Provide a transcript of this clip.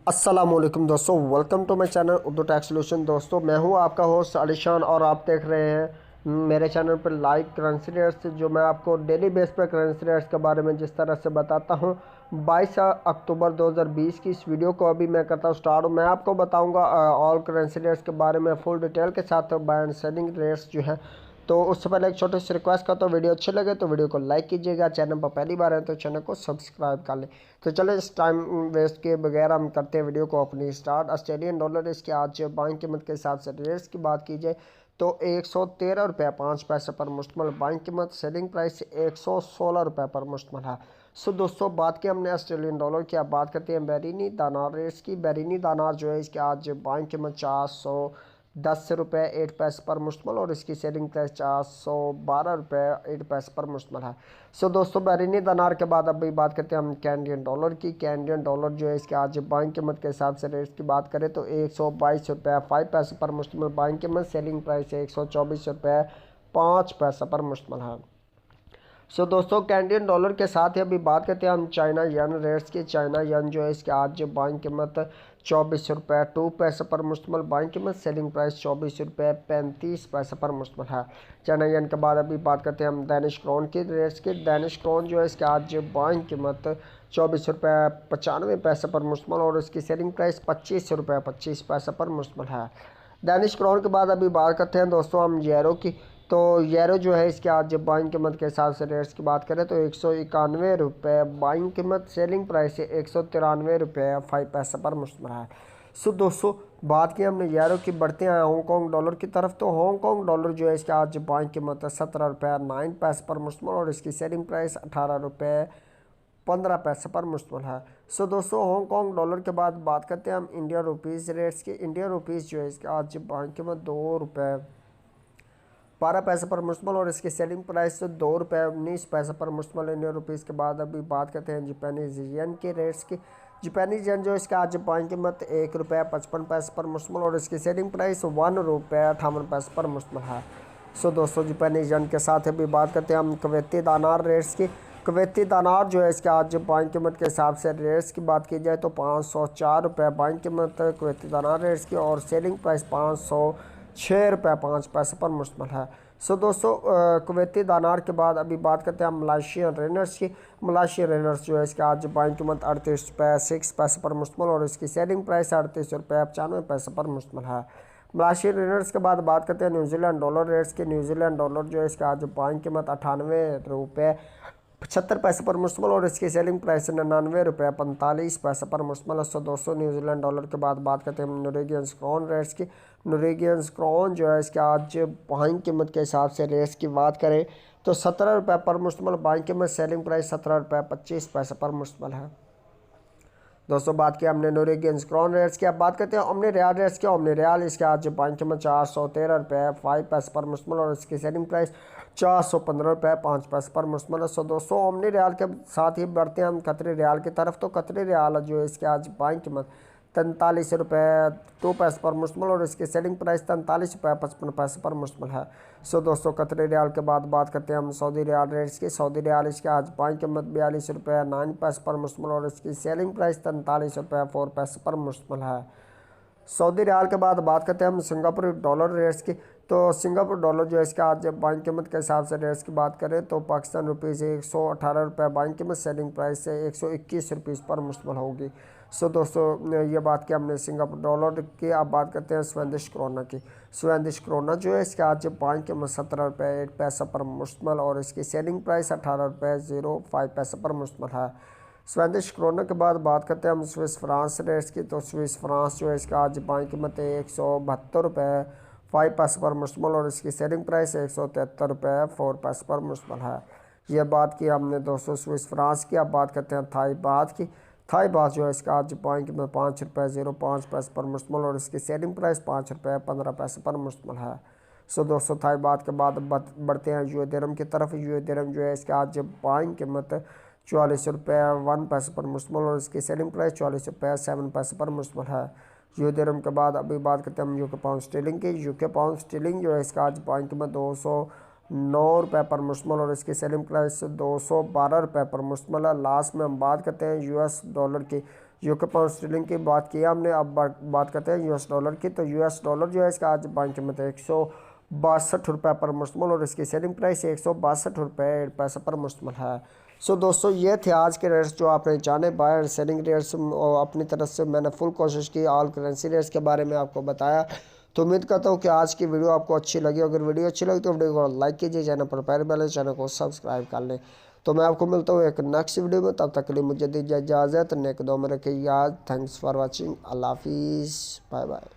अस्सलामुअलैकुम दोस्तों, welcome to my channel Urdu tech solution. दोस्तों मैं हूं आपका होस्ट अलीशान और आप देख रहे हैं मेरे चैनल पर लाइव करेंसी रेट्स, जो मैं आपको डेली बेस पर करेंसी रेट्स के बारे में जिस तरह से बताता हूं। 22 अक्टूबर 2020 की इस वीडियो को अभी मैं करता हूं स्टार्ट। मैं आपको बताऊंगा ऑल करेंसी रेट्स के बारे में फुल डिटेल के साथ, बाय एंड सेलिंग रेट्स जो है। तो उससे पहले एक छोटी सी रिक्वेस्ट करता हूँ, वीडियो अच्छी लगे तो वीडियो को लाइक कीजिएगा, चैनल पर पहली बार है तो चैनल को सब्सक्राइब कर लें। तो चलो इस टाइम वेस्ट के बगैर हम करते हैं वीडियो को अपनी स्टार्ट। ऑस्ट्रेलियन डॉलर इसके आज बाइंग कीमत के हिसाब से रेट्स की बात की जाए तो 113 रुपये 5 पैसे पर मुश्तमल बाइंग कीमत, सेलिंग प्राइस 116 रुपये पर मुश्तमल है। सो दोस्तों बात की हमने ऑस्ट्रेलियन डॉलर की, अब बात करते हैं behrini दानार रेट्स की। behrini दानार जो है इसके आज बाइंग कीमत 410 रुपये 8 पैसे पर मुश्तमल और इसकी सेलिंग प्राइस 412 रुपये 8 पैसे पर मुश्तमल है। सो दोस्तों behrini दानार के बाद अभी बात करते हैं हम कैनेडियन डॉलर की। कैनेडियन डॉलर जो है इसके आज बाइंग कीमत के हिसाब से रेट्स की बात करें तो 122 रुपये 5 पैसे पर मुश्तमल बाइंग कीमत, सेलिंग प्राइस 124 रुपये 5 पैसे पर मुश्तमल है। सो दोस्तों कैनेडियन डॉलर के साथ ही अभी बात करते हैं हम चाइना यन रेट्स की। चाइना यन जो है इसके आज बाइंग कीमत 24 रुपये 2 पैसे पर मुश्तमल बाइंग कीमत, सेलिंग प्राइस 24 रुपये 35 पैसे पर मुश्तमल है। चाइना यन के बाद अभी बात करते हैं हम दैनिश क्रोन की रेट्स की। दैनिश क्रोन जो है इसके आज बाइंग कीमत 24 रुपये 95 पैसे पर मुश्तमल और इसकी सेलिंग प्राइस 25 रुपये 25 पैसे पर मुश्तमल है। दैनिश क्रोन के बाद अभी बात करते हैं दोस्तों हम यूरो की। तो यूरो जो है इसके आज बाइंग कीमत के हिसाब से रेट्स की बात करें तो 191 रुपये बाइंग कीमत, सेलिंग प्राइस 193 रुपये 5 पैसे पर मुश्तमल है। सो दोस्तों बात की हमने यूरो की, बढ़ते हैं हांगकॉन्ग डॉलर की तरफ। तो हांगकॉन्ग डॉलर जो है इसके आज बाइंग कीमत 17 रुपये 9 पैसे पर मुश्तमल और इसकी सेलिंग प्राइस 18 रुपये 15 पैसे पर मुश्तमल है। सो दोस्तों हांगकॉन्ग डॉलर के बाद बात करते हैं हम इंडियन रुपीज़ रेट्स की। इंडियन रुपीज़ जो है इसके आज बाइंग कीमत 2 रुपये 12 पैसे पर मुश्तमल और इसकी सेलिंग प्राइस 2 रुपये 19 पैसे पर मुश्तमल इंडियन रुपीज़ के बाद अभी बात करते हैं जापानीज़ येन के रेट्स की। जापानीज़ येन जो इसका आज बाइंग कीमत 1 रुपये 55 पैसे पर मुश्तमल और इसकी सेलिंग प्राइस 1 रुपये 58 पैसे पर मुश्तमल है। सो दोस्तों जापानीज़ येन के साथ अभी बात करते हैं हम कुवैती दानार रेट्स की। कुवैती दानार जो है इसके आज बाइंग कीमत के हिसाब से रेट्स की बात की जाए तो 504 रुपये बाइंग कीमत कुवैती दानार रेट्स की और सेलिंग प्राइस 506 रुपये 5 पैसे पर मुश्तमल है। सो दोस्तों कुवैती दानार के बाद अभी बात करते हैं हम मलाशियन रेनर्स की। मलाशियन रेनर्स जो है इसके आज बाइंग कीमत 38 रुपये 6 पैसे पर मुश्तमल और इसकी सेलिंग प्राइस 38 रुपये 95 पैसे पर मुश्तमल है। मलाशियन रेनर्स के बाद बात करते हैं न्यूजीलैंड डॉलर रेट्स की। न्यूजीलैंड डॉलर जो है इसका आज बाइंग कीमत 98 रुपये 75 पैसे पर मुश्तमल और इसकी सेलिंग प्राइस 99 रुपये 45 पैसे पर मुश्तमल है। सो दोस्तों न्यूजीलैंड डॉलर के बाद बात करते हैं हम नोरेगियंस क्रोन रेट्स की। नोरेगियंस क्रोन जो है इसके आज बाइंग कीमत के हिसाब से रेट्स की बात करें तो 17 रुपये पर मुश्तमल बाइंग कीमत, सेलिंग प्राइस 17 रुपये 25 पैसे पर मुश्तमल है। दोस्तों बात की हमने नोरेगियंस क्रोन रेट्स की, अब बात करते हैं ओमनी रियाल रेट्स की। ओमनी रियाल इसके आज बाइंग कीमत 413 रुपये 5 पैसे पर मुश्तमल और इसकी सेलिंग प्राइस 415 रुपये 5 पैसे पर मुश्तमल है। सो दोस्तों ओमनी रियाल के साथ ही बढ़ते हैं हम कतरी रियाल की तरफ। तो कतरी रियाल जो है इसके आज बाइंग कीमत 43 रुपये 2 पैसे पर मुश्तमल और इसकी सेलिंग प्राइस 43 रुपये 55 पैसे पर मुश्तमल है। सो दोस्तों कतरी रियाल के बाद बात करते हैं हम सऊदी रियाल रेट्स की। सऊदी रियाल इसके आज बाइंग कीमत 42 रुपये 9 पैसे पर मुश्तमल और इसकी सेलिंग प्राइस 43 रुपये 4 पैसे पर मुश्तमल है। सऊदी रियाल के बाद बात करते हैं हम सिंगापुर डॉलर रेट्स की। तो सिंगापुर डॉलर जो है इसका आज बाइंग कीमत के हिसाब से रेट्स की बात करें तो पाकिस्तान रुपीज़ 118 रुपये बाइंग कीमत, सेलिंग प्राइस से 121 रुपीज़ पर मुश्तमल होगी। सो दोस्तों ये बात की हमने सिंगापुर डॉलर की। अब बात करते हैं स्वेदिश क्रोना की। स्वेदिश क्रोना जो है इसका आज बाइंग कीमत 17 रुपये 8 पैसे पर मुश्तमल और इसकी सेलिंग प्राइस 18 रुपये 05 पैसे पर मुश्तमल है। स्वेदिश क्रोना के बाद बात करते हैं हम स्विस फ्रांस रेट्स की। तो स्विस फ्रांस जो है इसका आज बाइंग कीमत 172 रुपये 5 पैसे पर मुश्तमल और इसकी सेलिंग प्राइस 173 रुपये 4 पैसे पर मुश्तमल है। यह बात की हमने दोस्तों स्विस फ्रांस की। अब बात करते हैं थाई बात की। थाई बात जो है इसका आज बाइंग कीमत 5 रुपये 05 पैसे पर मुश्तमल और इसकी सेलिंग प्राइस 5 रुपये 15 पैसे पर मुश्तमल है। सो दोस्तों थाई बात के बाद बढ़ते हैं यूए दिरहम की तरफ। यूए दिरहम जो है इसका आज बाइंग कीमत 44 रुपये 1 पैसे पर मुश्तमल और इसकी सेलिंग प्राइस 44 रुपये 7 पैसे पर मुश्तमल है। यूए दिरहम के बाद अभी बात करते हैं हम यूके पाउंड स्टीलिंग की। यूके पाउंड स्टीलिंग जो है इसका आज बाइंग कीमत 209 रुपये पर मुश्तमल और इसकी सेलिंग प्राइस 212 रुपये पर मुश्तमल है। लास्ट में हम बात करते हैं यूएस डॉलर की। यूके पाउंड स्टीलिंग की बात की हमने। अब बात करते हैं यूएस डॉलर की। तो यूएस डॉलर जो है इसका आज बाइंग कीमत है 162 रुपये पर मुश्तमल और इसकी सेलिंग प्राइस 162 रुपये पैसे पर मुश्तमल है। सो दोस्तों ये थे आज के रेट्स जो आपने जाने, बाय और सेलिंग रेट्स। और अपनी तरफ से मैंने फुल कोशिश की ऑल करेंसी रेट्स के बारे में आपको बताया। तो उम्मीद करता हूँ कि आज की वीडियो आपको अच्छी लगी। अगर वीडियो अच्छी लगी तो वीडियो को लाइक कीजिए, चैनल पर पहले पहले चैनल को सब्सक्राइब कर लें। तो मैं आपको मिलता हूँ एक नेक्स्ट वीडियो में, तब तक के लिए मुझे दीजिए इजाज़त। नेक दो में रखिए याद। Thanks for watching. अल्लाह हाफिज़, बाय बाय।